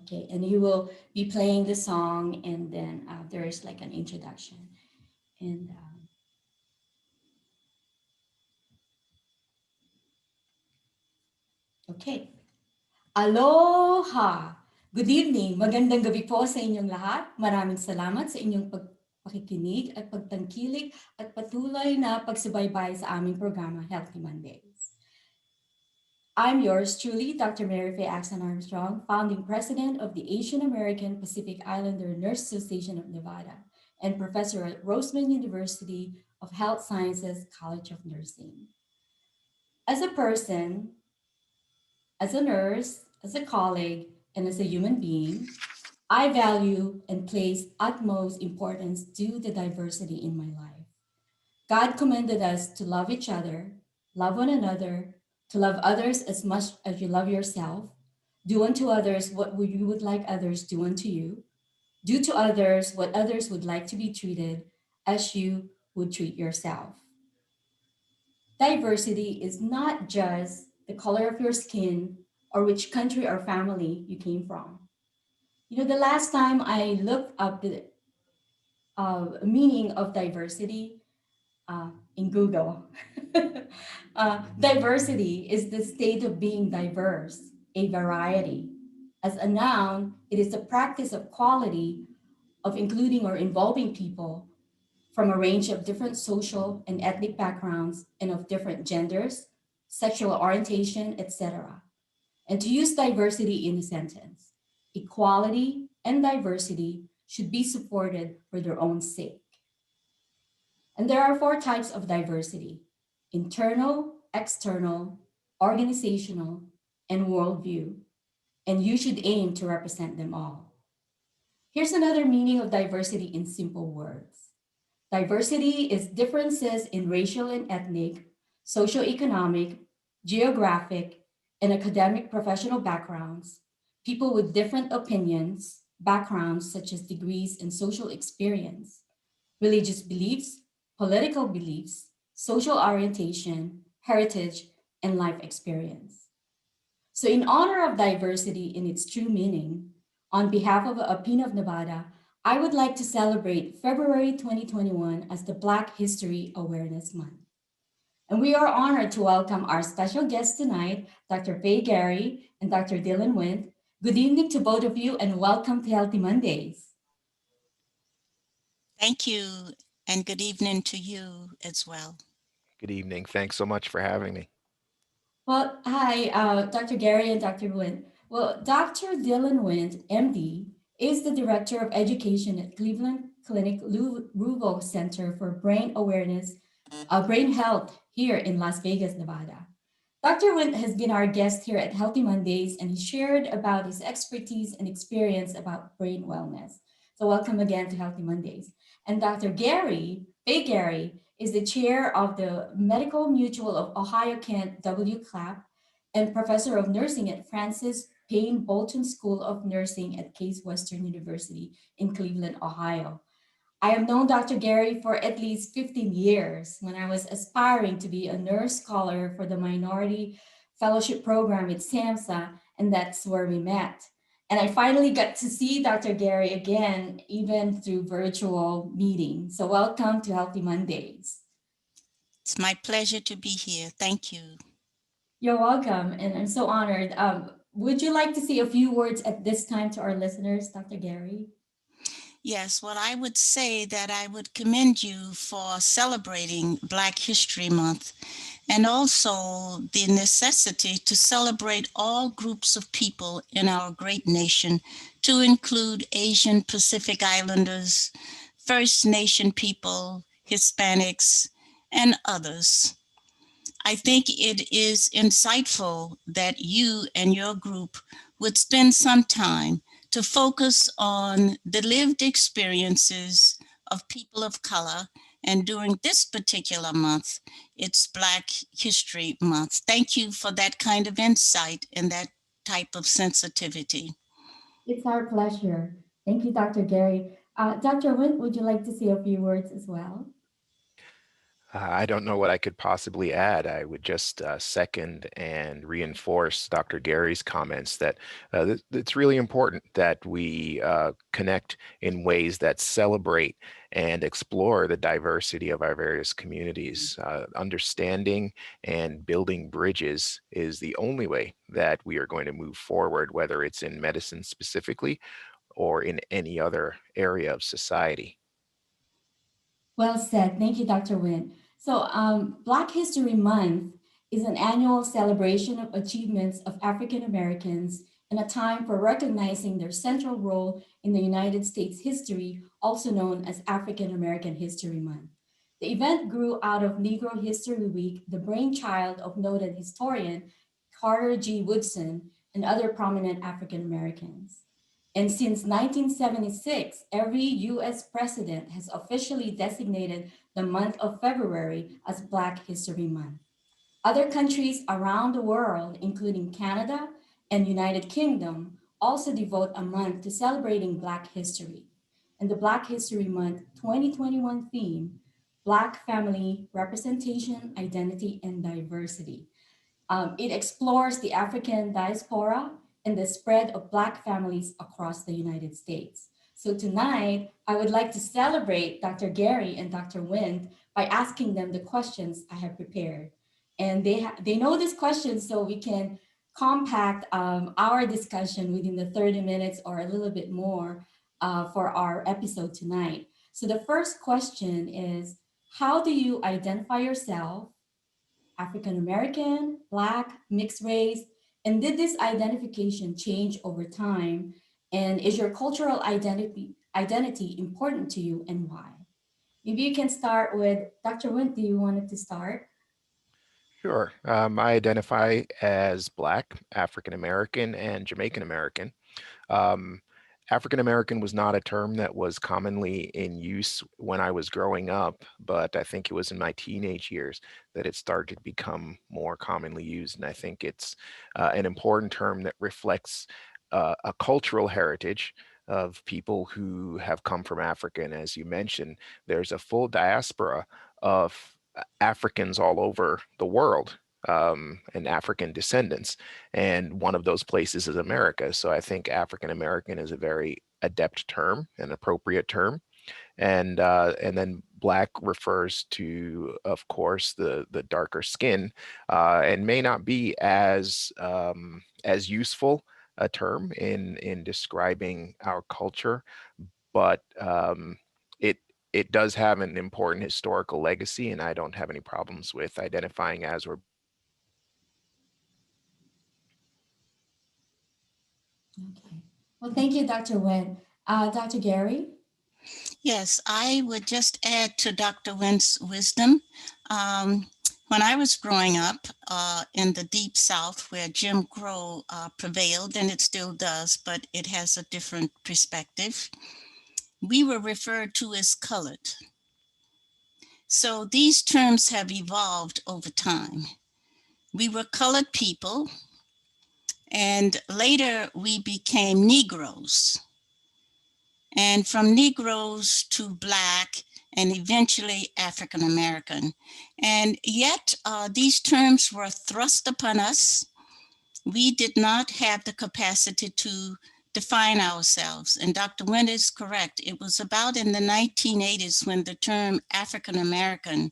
Okay, and you will be playing the song, and then there is like an introduction. And okay. Aloha! Good evening. Magandang gabi po sa inyong lahat. Maraming salamat sa inyong pakikinig at pagtangkilik at patuloy na pagsubaybay sa aming programa, Healthy Mondays. I'm yours truly, Dr. Mary Faye Aczon-Armstrong, founding president of the Asian American Pacific Islander Nurse Association of Nevada and professor at Roseman University of Health Sciences College of Nursing. As a person, as a nurse, as a colleague, and as a human being, I value and place utmost importance to the diversity in my life. God commanded us to love each other, love one another, to love others as much as you love yourself, do unto others what you would like others do unto you, do to others what others would like to be treated as you would treat yourself. Diversity is not just the color of your skin or which country or family you came from. You know, the last time I looked up the meaning of diversity in Google, diversity is the state of being diverse, a variety. As a noun, it is the practice of quality of including or involving people from a range of different social and ethnic backgrounds and of different genders, sexual orientation, etc. And to use diversity in a sentence, equality and diversity should be supported for their own sake. And there are four types of diversity: internal, external, organizational, and worldview. And you should aim to represent them all. Here's another meaning of diversity in simple words: diversity is differences in racial and ethnic, socioeconomic, geographic, and academic professional backgrounds, people with different opinions, backgrounds such as degrees and social experience, religious beliefs, political beliefs, social orientation, heritage, and life experience. So, in honor of diversity in its true meaning, on behalf of Apina of Nevada, I would like to celebrate February 2021 as the Black History Awareness Month. And we are honored to welcome our special guests tonight, Dr. Faye Gary and Dr. Dylan Wint. Good evening to both of you and welcome to Healthy Mondays. Thank you, and good evening to you as well. Good evening. Thanks so much for having me. Well, hi, Dr. Gary and Dr. Wint. Well, Dr. Dylan Wint, MD, is the Director of Education at Cleveland Clinic Ruvo Center for Brain Awareness, Brain Health here in Las Vegas, Nevada. Dr. Wint has been our guest here at Healthy Mondays, and he shared about his expertise and experience about brain wellness. So welcome again to Healthy Mondays. And Dr. Gary, Faye Gary, is the chair of the Medical Mutual of Ohio Kent W. Clapp and professor of nursing at Francis Payne Bolton School of Nursing at Case Western University in Cleveland, Ohio. I have known Dr. Gary for at least 15 years when I was aspiring to be a nurse scholar for the Minority Fellowship Program at SAMHSA, and that's where we met. And I finally got to see Dr. Gary again, even through virtual meetings. So welcome to Healthy Mondays. It's my pleasure to be here. Thank you. You're welcome, and I'm so honored. Would you like to say a few words at this time to our listeners, Dr. Gary? Yes, well, I would say that I would commend you for celebrating Black History Month and also the necessity to celebrate all groups of people in our great nation, to include Asian Pacific Islanders, First Nation people, Hispanics, and others. I think it is insightful that you and your group would spend some time to focus on the lived experiences of people of color. And during this particular month, it's Black History Month. Thank you for that kind of insight and that type of sensitivity. It's our pleasure. Thank you, Dr. Gary. Dr. Wint, would you like to say a few words as well? I don't know what I could possibly add. I would just second and reinforce Dr. Gary's comments that it's really important that we connect in ways that celebrate and explore the diversity of our various communities. Understanding and building bridges is the only way that we are going to move forward, whether it's in medicine specifically or in any other area of society. Well said. Thank you, Dr. Wynn. So, Black History Month is an annual celebration of achievements of African Americans and a time for recognizing their central role in the United States history, also known as African American History Month. The event grew out of Negro History Week, the brainchild of noted historian Carter G. Woodson and other prominent African Americans. And since 1976, every US president has officially designated the month of February as Black History Month. Other countries around the world, including Canada and United Kingdom, also devote a month to celebrating Black history. And the Black History Month 2021 theme, Black Family Representation, Identity, and Diversity. It explores the African diaspora and the spread of Black families across the United States. So tonight, I would like to celebrate Dr. Gary and Dr. Wind by asking them the questions I have prepared. And they know these questions, so we can compact our discussion within the 30 minutes or a little bit more for our episode tonight. So the first question is, how do you identify yourself, African American, Black, mixed race? And did this identification change over time? And is your cultural identity important to you, and why? Maybe you can start with Dr. Wint. Do you want it to start? Sure. I identify as Black, African American, and Jamaican American. Um, African American was not a term that was commonly in use when I was growing up, but I think it was in my teenage years that it started to become more commonly used. And I think it's an important term that reflects a cultural heritage of people who have come from Africa. And as you mentioned, there's a full diaspora of Africans all over the world, and African descendants. And one of those places is America. So I think African American is a very adept term, an appropriate term. And then Black refers to, of course, the darker skin, and may not be as useful a term in describing our culture, but it it does have an important historical legacy, and I don't have any problems with identifying as or. Okay. Well, thank you, Dr. Wint. Dr. Gary? Yes, I would just add to Dr. Wynn's wisdom. Um, when I was growing up in the Deep South, where Jim Crow prevailed, and it still does, but it has a different perspective, we were referred to as colored. So these terms have evolved over time. We were colored people, and later we became Negroes. And from Negroes to Black, and eventually African American. And yet these terms were thrust upon us. We did not have the capacity to define ourselves. And Dr. Wynn is correct. It was about in the 1980s when the term African American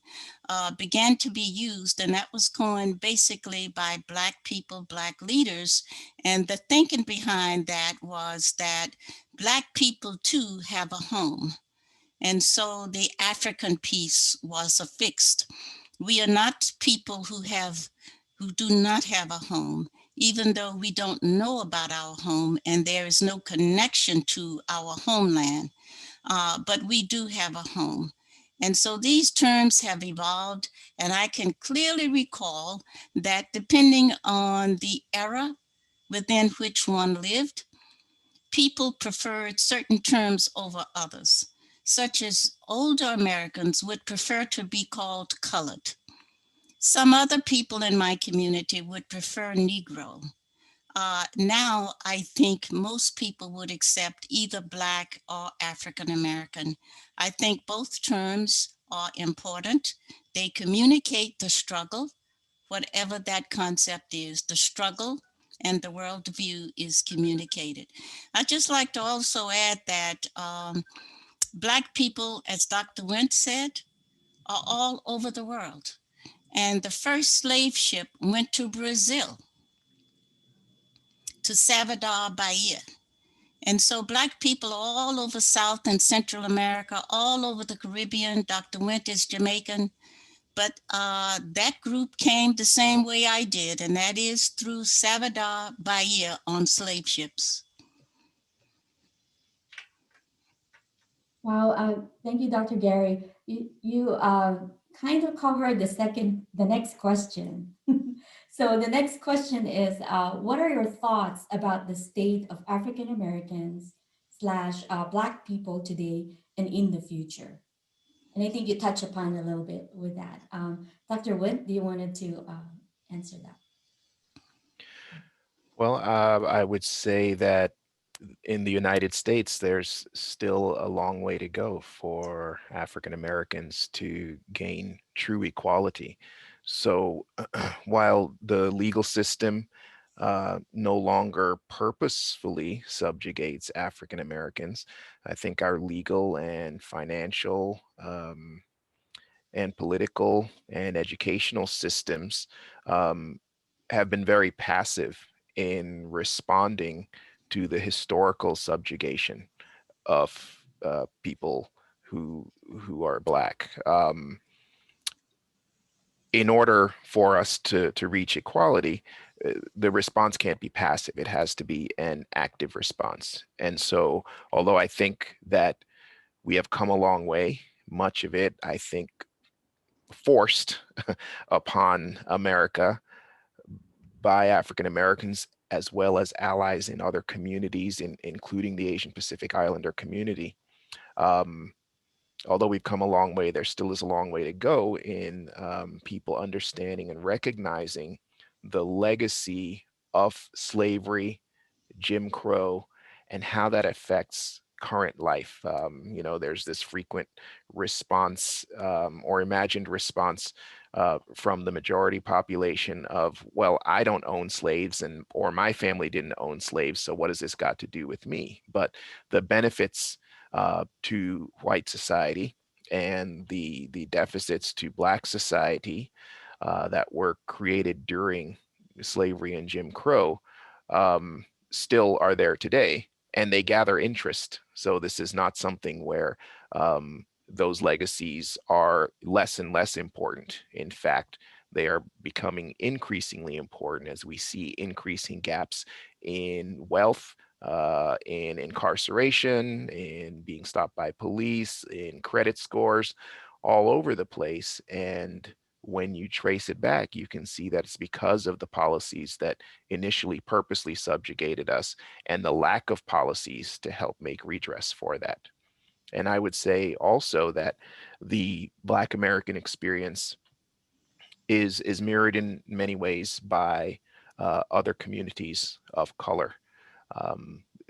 began to be used, and that was coined basically by Black people, Black leaders. And the thinking behind that was that Black people too have a home. And so the African piece was affixed. We are not people who do not have a home, even though we don't know about our home and there is no connection to our homeland, but we do have a home. And so these terms have evolved, and I can clearly recall that depending on the era within which one lived, people preferred certain terms over others, such as older Americans would prefer to be called colored. Some other people in my community would prefer Negro. Now, I think most people would accept either Black or African American. I think both terms are important. They communicate the struggle, whatever that concept is, the struggle and the worldview is communicated. I'd just like to also add that Black people, as Dr. Went said, are all over the world. And the first slave ship went to Brazil, to Salvador Bahia. And so Black people are all over South and Central America, all over the Caribbean. Dr. Went is Jamaican. But that group came the same way I did, and that is through Salvador Bahia on slave ships. Wow, thank you, Dr. Gary. You kind of covered the next question. So the next question is, what are your thoughts about the state of African Americans slash Black people today and in the future? And I think you touched upon a little bit with that. Dr. Wood, do you wanted to answer that? Well, I would say that in the United States, there's still a long way to go for African Americans to gain true equality. So while the legal system no longer purposefully subjugates African Americans, I think our legal and financial and political and educational systems have been very passive in responding to the historical subjugation of people who are Black. In order for us to reach equality, the response can't be passive. It has to be an active response. And so, although I think that we have come a long way, much of it, I think, forced upon America by African Americans as well as allies in other communities, including the Asian Pacific Islander community. Um, Although we've come a long way, there still is a long way to go in people understanding and recognizing the legacy of slavery, Jim Crow, and how that affects current life. There's this frequent response or imagined response from the majority population of, well, I don't own slaves or my family didn't own slaves, so what has this got to do with me? But the benefits to white society and the deficits to Black society that were created during slavery and Jim Crow still are there today, and they gather interest. So this is not something where those legacies are less and less important. In fact, they are becoming increasingly important as we see increasing gaps in wealth, in incarceration, in being stopped by police, in credit scores, all over the place. And when you trace it back, you can see that it's because of the policies that initially purposely subjugated us and the lack of policies to help make redress for that. And I would say also that the Black American experience is mirrored in many ways by other communities of color.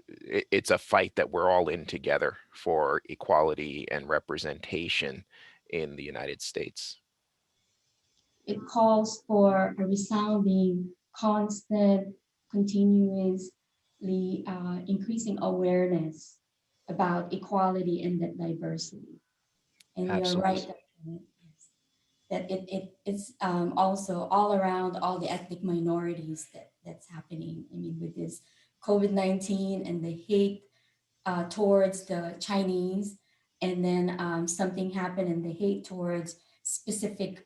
It's a fight that we're all in together for equality and representation in the United States. It calls for a resounding, constant, continuously increasing awareness about equality and that diversity. And you're right, Absolutely. yes, that it's also all around all the ethnic minorities that's happening. I mean, with this COVID-19 and the hate towards the Chinese, and then something happened and the hate towards specific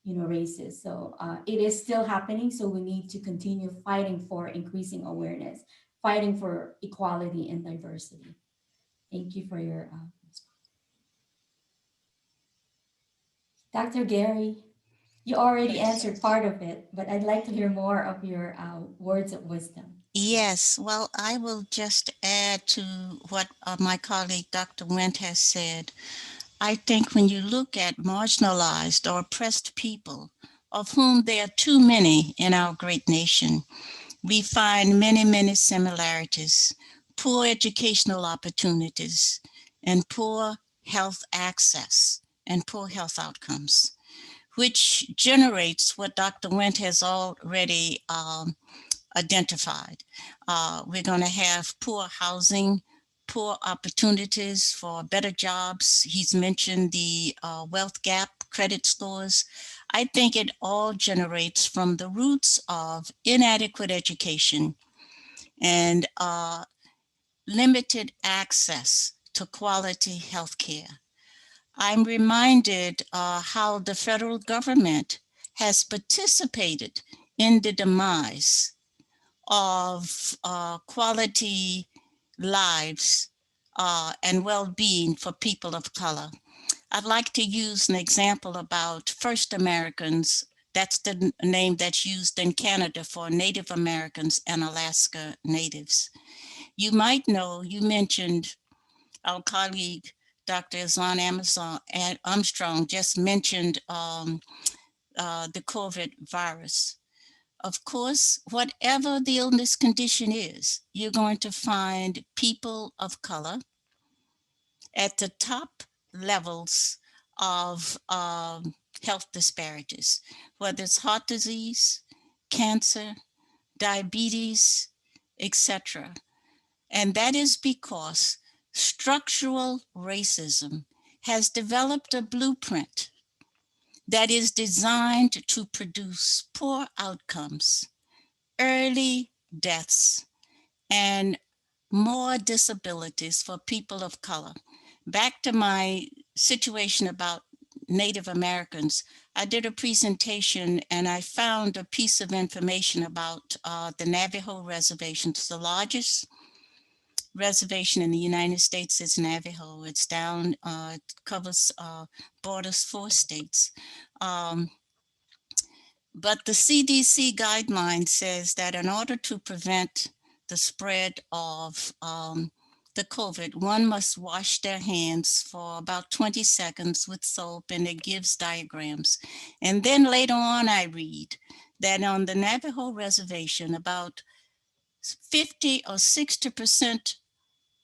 races. So it is still happening. So we need to continue fighting for increasing awareness, fighting for equality and diversity. Thank you for your response. Dr. Gary, you already Yes. answered part of it, but I'd like to hear more of your words of wisdom. Yes, well, I will just add to what my colleague Dr. Went has said. I think when you look at marginalized or oppressed people, of whom there are too many in our great nation, we find many, many similarities: poor educational opportunities and poor health access and poor health outcomes, which generates what Dr. Went has already identified. We're going to have poor housing, poor opportunities for better jobs. He's mentioned the wealth gap, credit scores. I think it all generates from the roots of inadequate education and limited access to quality health care. I'm reminded how the federal government has participated in the demise of quality lives and well-being for people of color. I'd like to use an example about First Americans. That's the name that's used in Canada for Native Americans and Alaska Natives. You might know, you mentioned our colleague, Dr. Aczon-Armstrong just mentioned the COVID virus. Of course, whatever the illness condition is, you're going to find people of color at the top levels of health disparities, whether it's heart disease, cancer, diabetes, etc. And that is because structural racism has developed a blueprint that is designed to produce poor outcomes, early deaths, and more disabilities for people of color. Back to my situation about Native Americans, I did a presentation and I found a piece of information about the Navajo reservations. The largest reservation in the United States is Navajo. It's down, it covers borders 4 states. But the CDC guideline says that in order to prevent the spread of the COVID, one must wash their hands for about 20 seconds with soap, and it gives diagrams. And then later on, I read that on the Navajo reservation, about 50 or 60%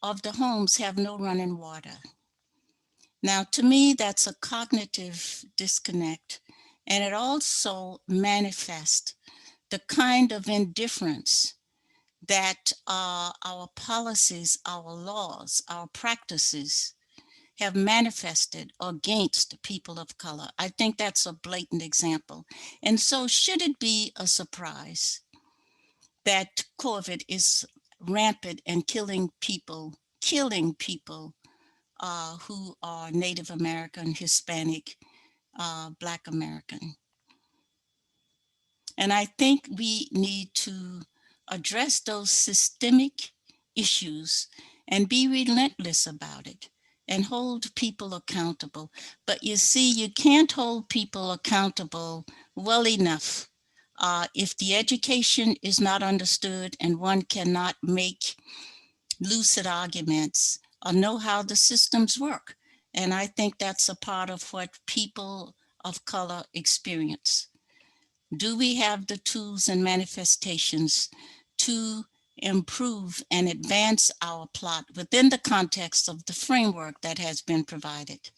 of the homes have no running water. Now, to me, that's a cognitive disconnect, and it also manifests the kind of indifference that our policies, our laws, our practices have manifested against people of color. I think that's a blatant example. And so should it be a surprise that COVID is rampant and killing people who are Native American, Hispanic, Black American? And I think we need to address those systemic issues and be relentless about it and hold people accountable. But you see, you can't hold people accountable well enough if the education is not understood and one cannot make lucid arguments or know how the systems work. And I think that's a part of what people of color experience. Do we have the tools and manifestations to improve and advance our plot within the context of the framework that has been provided?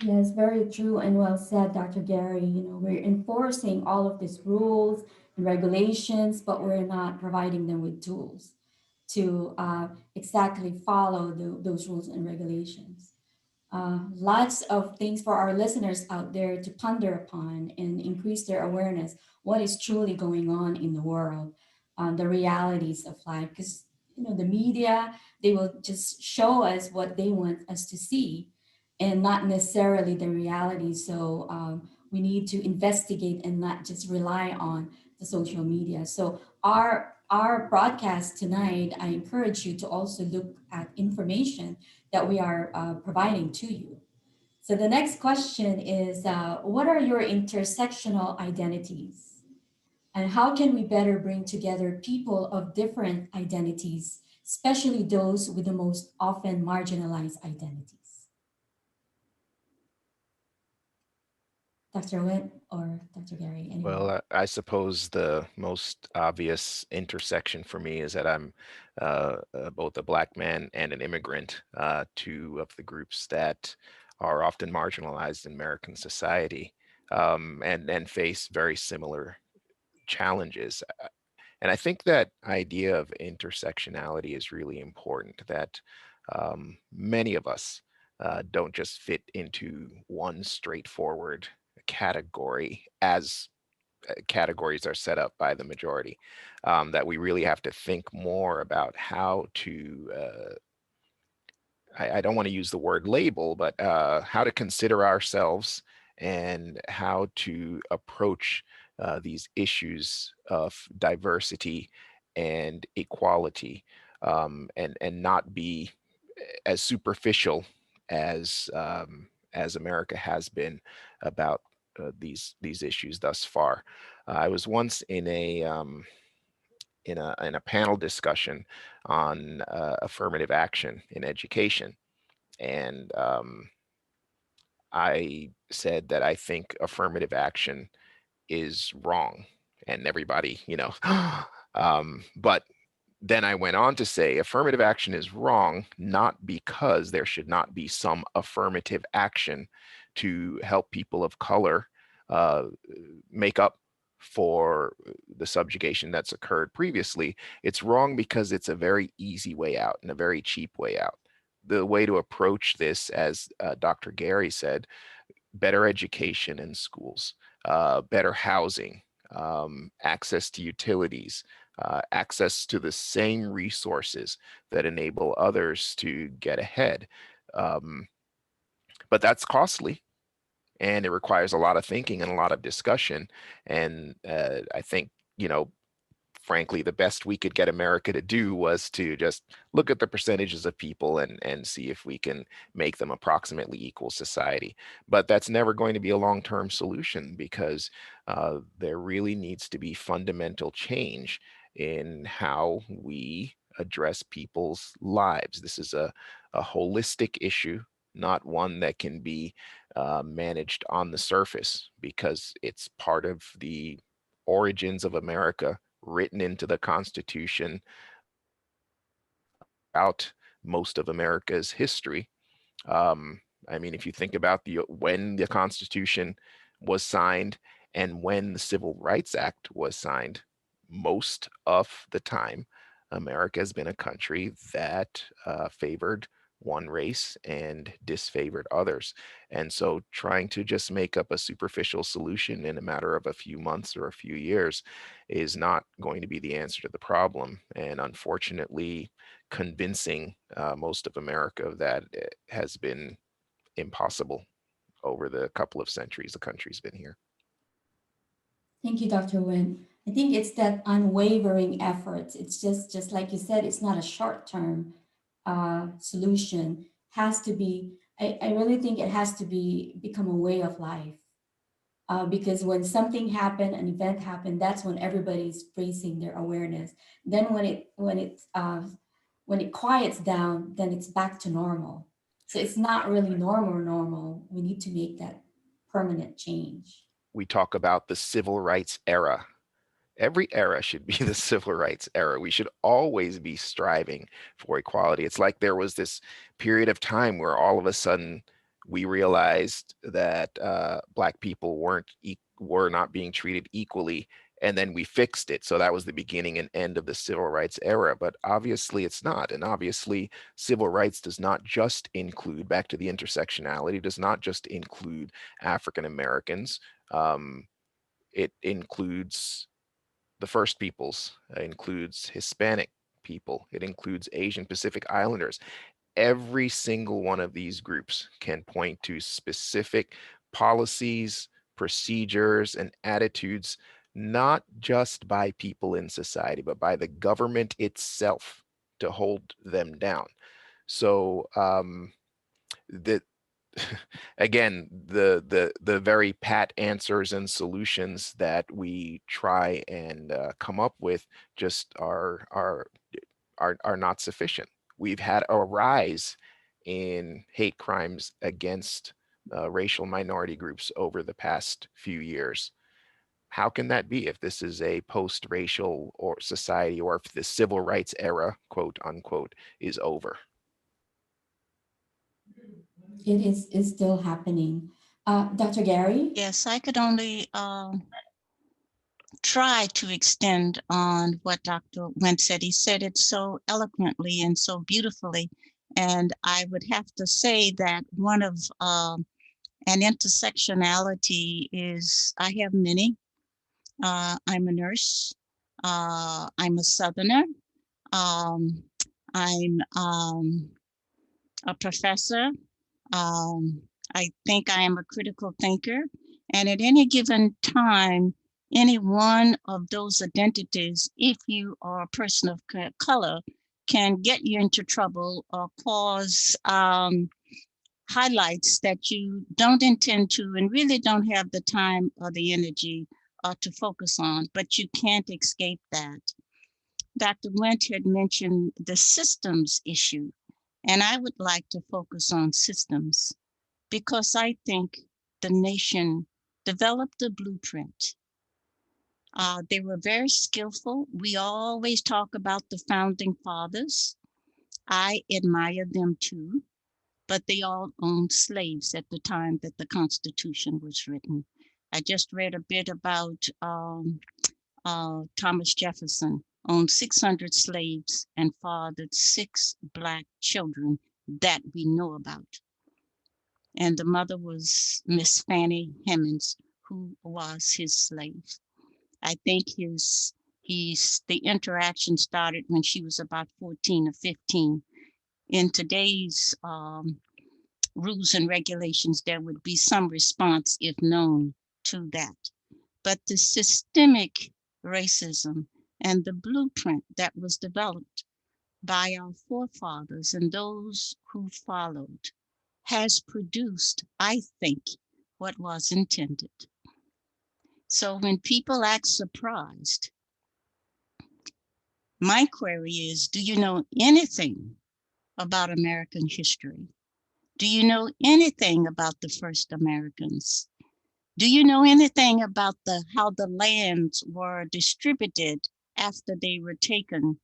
Yes, very true and well said, Dr. Gary. We're enforcing all of these rules and regulations, but we're not providing them with tools to exactly follow those rules and regulations. Lots of things for our listeners out there to ponder upon and increase their awareness what is truly going on in the world, the realities of life. Because the media, they will just show us what they want us to see, and not necessarily the reality. So we need to investigate and not just rely on the social media. So our broadcast tonight, I encourage you to also look at information that we are providing to you. So the next question is, what are your intersectional identities? And how can we better bring together people of different identities, especially those with the most often marginalized identities? Dr. Witt or Dr. Gary, anyone? Well, I suppose the most obvious intersection for me is that I'm both a Black man and an immigrant, two of the groups that are often marginalized in American society, and face very similar challenges. And I think that idea of intersectionality is really important, that many of us don't just fit into one straightforward category as categories are set up by the majority, that we really have to think more about how to I don't want to use the word label, but how to consider ourselves and how to approach these issues of diversity and equality, and not be as superficial as America has been about these issues thus far. I was once in a panel discussion on affirmative action in education, and I said that I think affirmative action is wrong, and everybody, but then I went on to say affirmative action is wrong, not because there should not be some affirmative action to help people of color uh, make up for the subjugation that's occurred previously. It's wrong because it's a very easy way out and a very cheap way out. The way to approach this, as Dr. Gary said, better education in schools, better housing, access to utilities, access to the same resources that enable others to get ahead. Um, but that's costly, and it requires a lot of thinking and a lot of discussion. And I think, frankly, the best we could get America to do was to just look at the percentages of people and see if we can make them approximately equal society. But that's never going to be a long-term solution, because there really needs to be fundamental change in how we address people's lives. This is a holistic issue, not one that can be managed on the surface, because it's part of the origins of America, written into the Constitution out most of America's history. I mean, if you think about when the Constitution was signed and when the Civil Rights Act was signed, most of the time, America has been a country that favored one race and disfavored others. And so trying to just make up a superficial solution in a matter of a few months or a few years is not going to be the answer to the problem. And unfortunately, convincing most of America of that has been impossible over the couple of centuries the country's been here. Thank you, Dr. Nguyen. I think it's that unwavering effort. It's just like you said, it's not a short-term solution. Has to be. I really think it has to be become a way of life. Because when something happened, an event happened, that's when everybody's raising their awareness. Then when it quiets down, then it's back to normal. So it's not really normal. We need to make that permanent change. We talk about the civil rights era. Every era should be the civil rights era. We should always be striving for equality. It's like there was this period of time where all of a sudden we realized that Black people were not being treated equally, and then we fixed it. So that was the beginning and end of the civil rights era. But obviously it's not. And obviously civil rights does not just include, back to the intersectionality, does not just include African Americans. It includes the First Peoples, includes Hispanic people, it includes Asian Pacific Islanders. Every single one of these groups can point to specific policies, procedures, and attitudes, not just by people in society, but by the government itself, to hold them down. So that again, the very pat answers and solutions that we try and come up with just are not sufficient. We've had a rise in hate crimes against racial minority groups over the past few years. How can that be if this is a post-racial or society, or if the civil rights era, quote unquote, is over? It is still happening. Dr. Gary? Yes, I could only try to extend on what Dr. Wentz said. He said it so eloquently and so beautifully. And I would have to say that one of an intersectionality is I have many. I'm a nurse. I'm a Southerner. Um, I'm a professor. Um, I think I am a critical thinker. And at any given time, any one of those identities, if you are a person of color, can get you into trouble or cause highlights that you don't intend to and really don't have the time or the energy to focus on, but you can't escape that. Dr. Went had mentioned the systems issue, and I would like to focus on systems because I think the nation developed a blueprint. They were very skillful. We always talk about the founding fathers. I admire them too, but they all owned slaves at the time that the Constitution was written. I just read a bit about Thomas Jefferson owned 600 slaves and fathered 6 Black children that we know about. And the mother was Miss Fanny Hemings, who was his slave. I think the interaction started when she was about 14 or 15. In today's rules and regulations, there would be some response if known to that. But the systemic racism and the blueprint that was developed by our forefathers and those who followed has produced, I think, what was intended. So when people act surprised, my query is, do you know anything about American history? Do you know anything about the first Americans? Do you know anything about how the lands were distributed after they were taken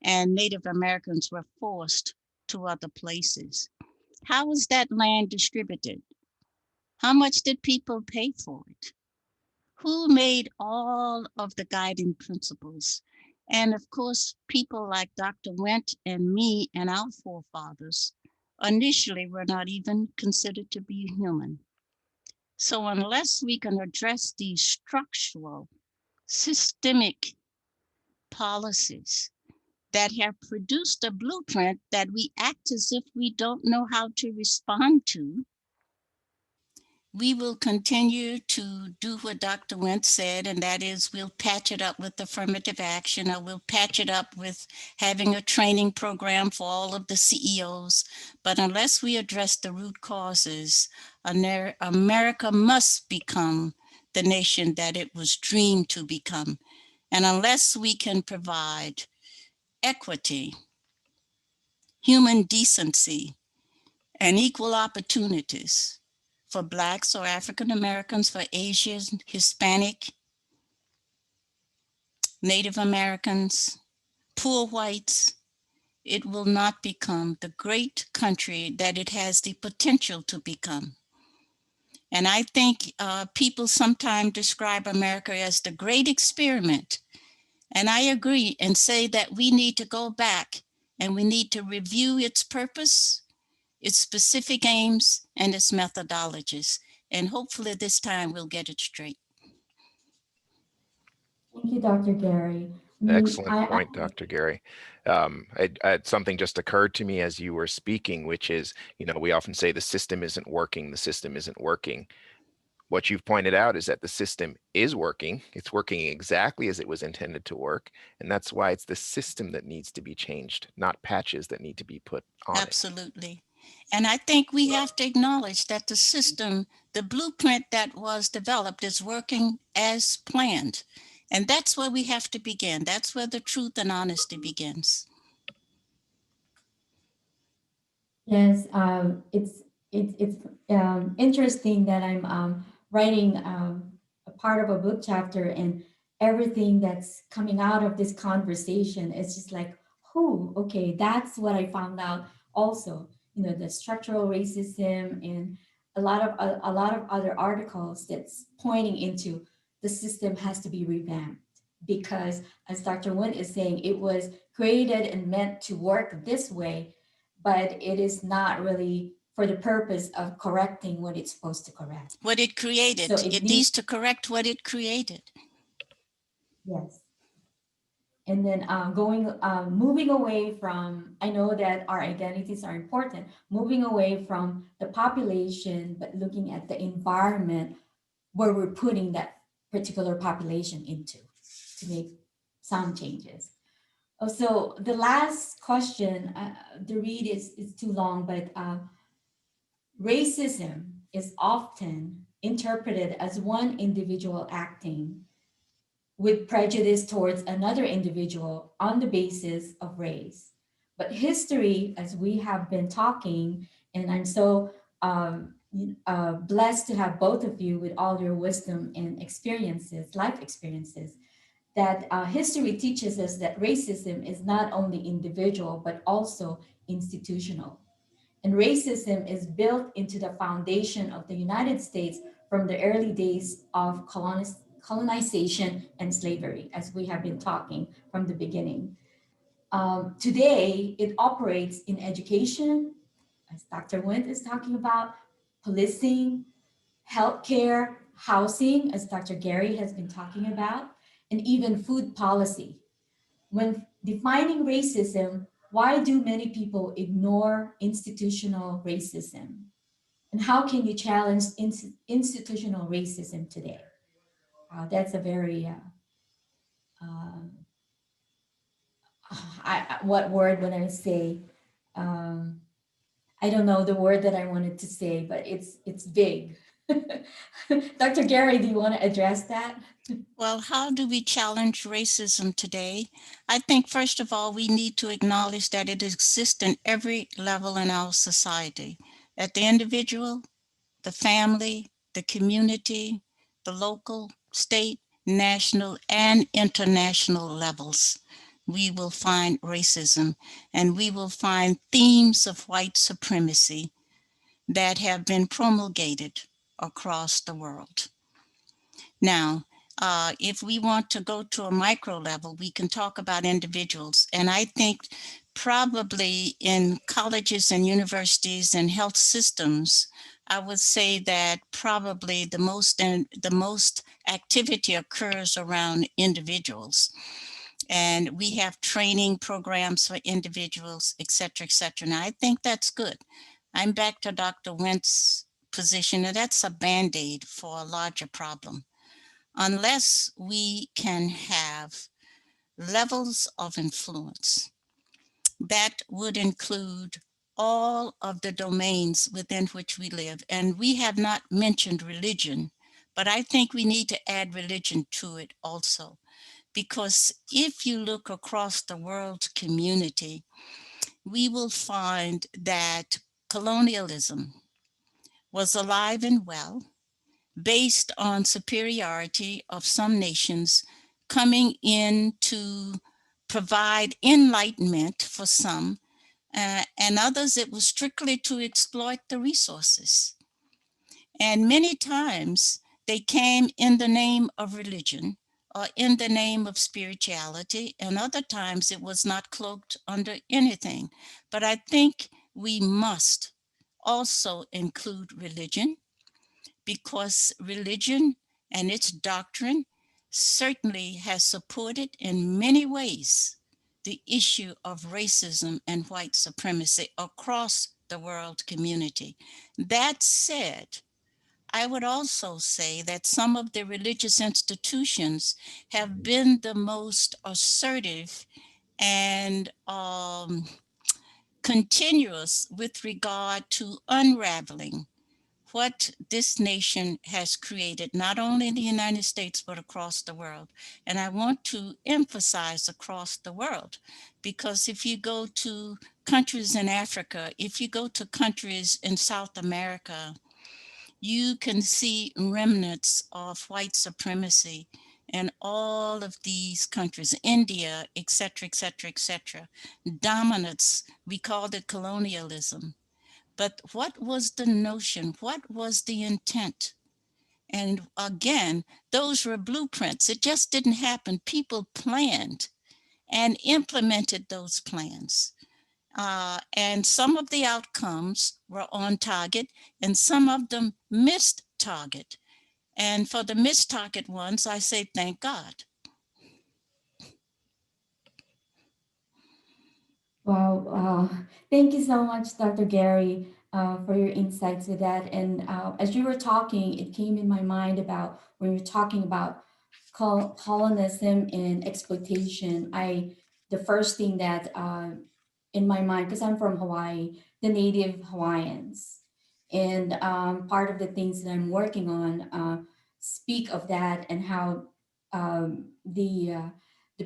and Native Americans were forced to other places? How was that land distributed? How much did people pay for it? Who made all of the guiding principles? And of course, people like Dr. Went and me and our forefathers initially were not even considered to be human. So unless we can address these structural, systemic policies that have produced a blueprint that we act as if we don't know how to respond to, we will continue to do what Dr. Wentz said, and that is we'll patch it up with affirmative action, or we'll patch it up with having a training program for all of the CEOs. But unless we address the root causes, America must become the nation that it was dreamed to become. And unless we can provide equity, human decency, and equal opportunities for Blacks or African Americans, for Asians, Hispanic, Native Americans, poor whites, it will not become the great country that it has the potential to become. And I think people sometimes describe America as the great experiment. And I agree and say that we need to go back and we need to review its purpose, its specific aims, and its methodologies. And hopefully this time we'll get it straight. Thank you, Dr. Gary. I mean, Excellent point, Dr. Gary. Something just occurred to me as you were speaking, which is, we often say the system isn't working, the system isn't working. What you've pointed out is that the system is working. It's working exactly as it was intended to work. And that's why it's the system that needs to be changed, not patches that need to be put on it. Absolutely. And I think we have to acknowledge that the system, the blueprint that was developed is working as planned. And that's where we have to begin. That's where the truth and honesty begins. Yes, it's interesting that I'm writing a part of a book chapter, and everything that's coming out of this conversation is just like, okay, that's what I found out also. the structural racism and a lot of other articles that's pointing into the system has to be revamped because, as Dr. Nguyen is saying, it was created and meant to work this way, but it is not really for the purpose of correcting what it's supposed to correct. What it So created. it It needs, needs to correct what it created. yes. And then moving away from, I know that our identities are important, moving away from the population, but looking at the environment where we're putting that particular population into to make some changes. Oh, so the last question, the read is too long, but racism is often interpreted as one individual acting with prejudice towards another individual on the basis of race. But history, as we have been talking, and I'm so blessed to have both of you with all your wisdom and experiences, life experiences, that history teaches us that racism is not only individual, but also institutional. And racism is built into the foundation of the United States from the early days of colonization and slavery, as we have been talking from the beginning. Today, it operates in education, as Dr. Wint is talking about, policing, healthcare, housing, as Dr. Gary has been talking about, and even food policy. When defining racism, why do many people ignore institutional racism? And how can you challenge institutional racism today? That's a very, um, what word would I say? Um, I don't know the word that I wanted to say, but it's big. Dr. Gary, do you want to address that? Well, how do we challenge racism today? I think, first of all, we need to acknowledge that it exists in every level in our society, at the individual, the family, the community, the local, state, national, and international levels. We will find racism, and we will find themes of white supremacy that have been promulgated across the world. Now, if we want to go to a micro level, we can talk about individuals. And I think probably in colleges and universities and health systems, I would say that probably the most activity occurs around individuals. And we have training programs for individuals, et cetera, et cetera. Now, I think that's good. I'm back to Dr. Wentz' position, and that's a Band-Aid for a larger problem. Unless we can have levels of influence that would include all of the domains within which we live. And we have not mentioned religion, but I think we need to add religion to it also. Because if you look across the world community, we will find that colonialism was alive and well, based on superiority of some nations coming in to provide enlightenment for some, and others it was strictly to exploit the resources. And many times they came in the name of religion or in the name of spirituality, and other times it was not cloaked under anything. But I think we must also include religion, because religion and its doctrine certainly has supported in many ways the issue of racism and white supremacy across the world community. That said, I would also say that some of the religious institutions have been the most assertive and continuous with regard to unraveling what this nation has created, not only in the United States, but across the world. And I want to emphasize across the world, because if you go to countries in Africa, if you go to countries in South America, you can see remnants of white supremacy in all of these countries, India, et cetera, et cetera, et cetera. Dominance, we called it colonialism. But what was the notion? What was the intent? And again, those were blueprints. It just didn't happen. People planned and implemented those plans. And some of the outcomes were on target and some of them missed target. And for the missed target ones, I say, thank God. Wow. Thank you so much, Dr. Gary, for your insights with that. And as you were talking, it came in my mind about when you're talking about colonism and exploitation. The first thing that in my mind, because I'm from Hawaii, the native Hawaiians, and part of the things that I'm working on speak of that and how the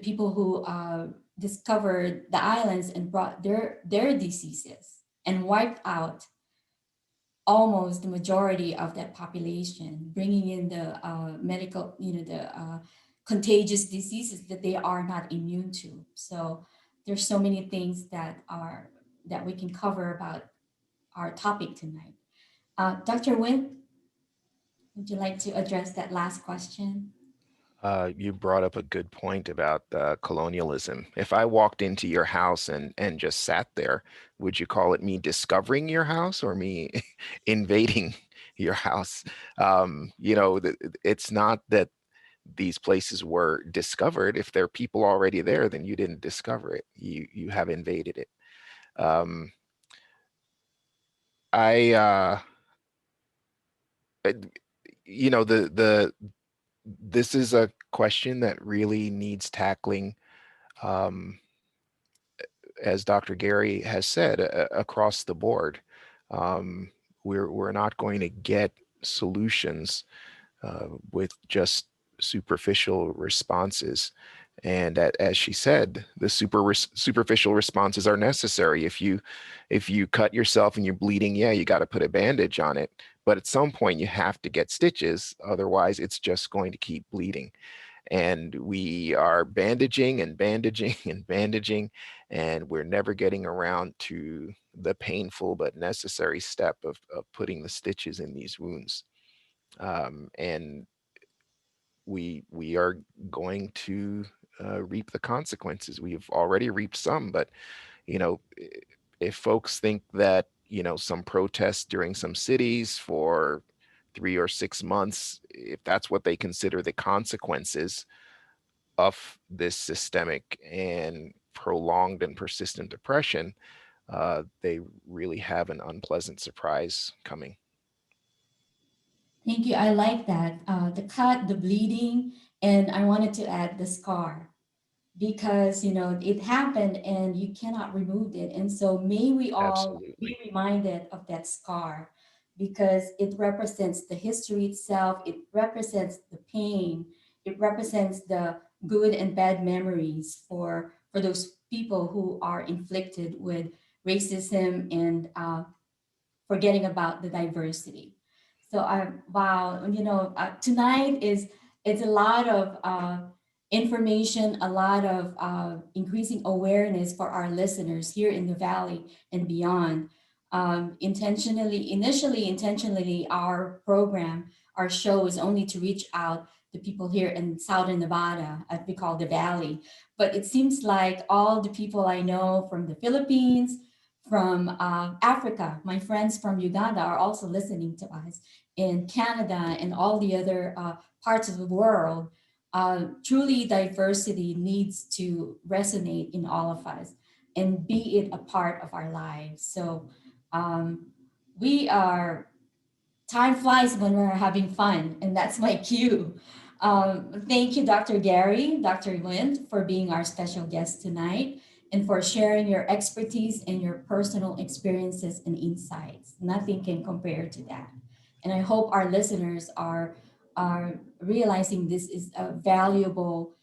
people who discovered the islands and brought their diseases and wiped out almost the majority of that population, bringing in the medical, the contagious diseases that they are not immune to. So there's so many things that we can cover about our topic tonight. Dr. Wynn, would you like to address that last question? You brought up a good point about colonialism. If I walked into your house and just sat there, would you call it me discovering your house or me invading your house? It's not that these places were discovered. If there are people already there, then you didn't discover it. You have invaded it. Um, I uh, the this is a question that really needs tackling, um, as Dr. Gary has said, across the board. Um, we're not going to get solutions with just superficial responses. And as she said, the superficial responses are necessary. If you cut yourself and you're bleeding, yeah, you got to put a bandage on it. But at some point, you have to get stitches. Otherwise, it's just going to keep bleeding. And we are bandaging and bandaging and bandaging, and we're never getting around to the painful but necessary step of putting the stitches in these wounds. And we are going to reap the consequences. We've already reaped some, but if folks think that some protests during some cities for 3 or 6 months, if that's what they consider the consequences of this systemic and prolonged and persistent depression, they really have an unpleasant surprise coming. Thank you. I like that. The cut, the bleeding, and I wanted to add the scar because it happened and you cannot remove it. And so may we all be Absolutely. reminded of that scar because it represents the history itself, it represents the pain, it represents the good and bad memories for those people who are inflicted with racism and forgetting about the diversity. So wow, tonight is it's a lot of information, a lot of increasing awareness for our listeners here in the Valley and beyond. Intentionally, our program, our show is only to reach out to people here in Southern Nevada, as we call the Valley. But it seems like all the people I know from the Philippines, from Africa. My friends from Uganda are also listening to us in Canada and all the other parts of the world. Truly, diversity needs to resonate in all of us and be it a part of our lives. So um, we are time flies when we're having fun, and that's my cue. Thank you, Dr. Gary, Dr. Lind, for being our special guest tonight and for sharing your expertise and your personal experiences and insights. Nothing can compare to that. And I hope our listeners are realizing this is a valuable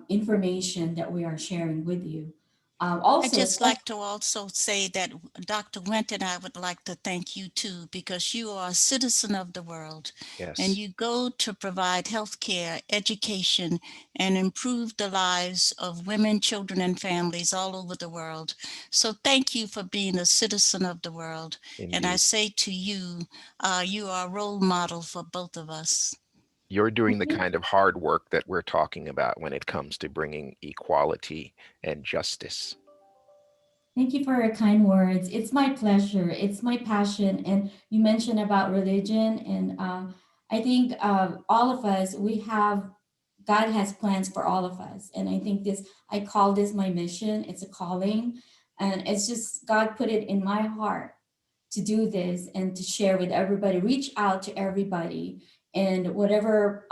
information that we are sharing with you. I'd Also, just like to also say that Dr. Winton, I would like to thank you too, because you are a citizen of the world and Yes. you go to provide health care, education, and improve the lives of women, children, and families all over the world. So thank you for being a citizen of the world. And I Indeed. say to you, you are a role model for both of us. You're doing the kind of hard work that we're talking about when it comes to bringing equality and justice. thank you for your kind words. It's my pleasure. It's my passion. And you mentioned about religion, and I think all of us, we have, God has plans for all of us. And I think this, I call this my mission. It's a calling, and it's just God put it in my heart to do this and to share with everybody, reach out to everybody, and whatever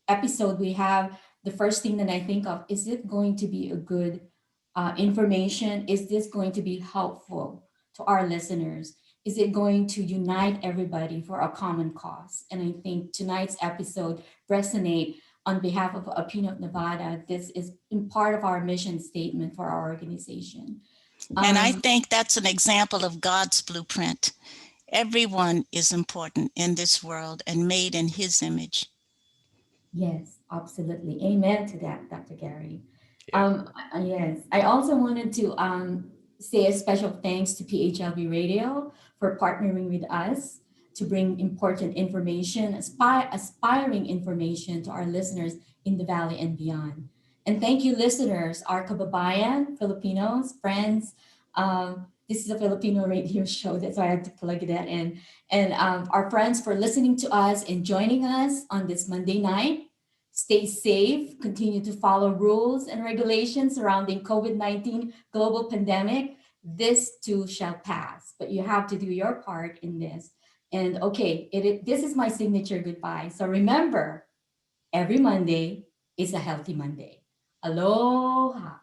episode we have, the first thing that I think of is it going to be a good information? Is this going to be helpful to our listeners? Is it going to unite everybody for a common cause? And I think tonight's episode resonate on behalf of Apino of Nevada. This is in part of our mission statement for our organization. And I Um, think that's an example of God's blueprint. Everyone is important in this world and made in his image. Yes, absolutely. Amen to that, Dr. Gary. Yeah. Yes, I also wanted to say a special thanks to PHLB Radio for partnering with us to bring important information, aspiring information to our listeners in the Valley and beyond. And thank you, listeners, our kababayan, Filipinos, friends. This is a Filipino radio show, that's why I had to plug that in. And our friends for listening to us and joining us on this Monday night. Stay safe, continue to follow rules and regulations surrounding COVID-19 global pandemic. This too shall pass, but you have to do your part in this. And okay, this is my signature goodbye. So remember, every Monday is a healthy Monday. Aloha.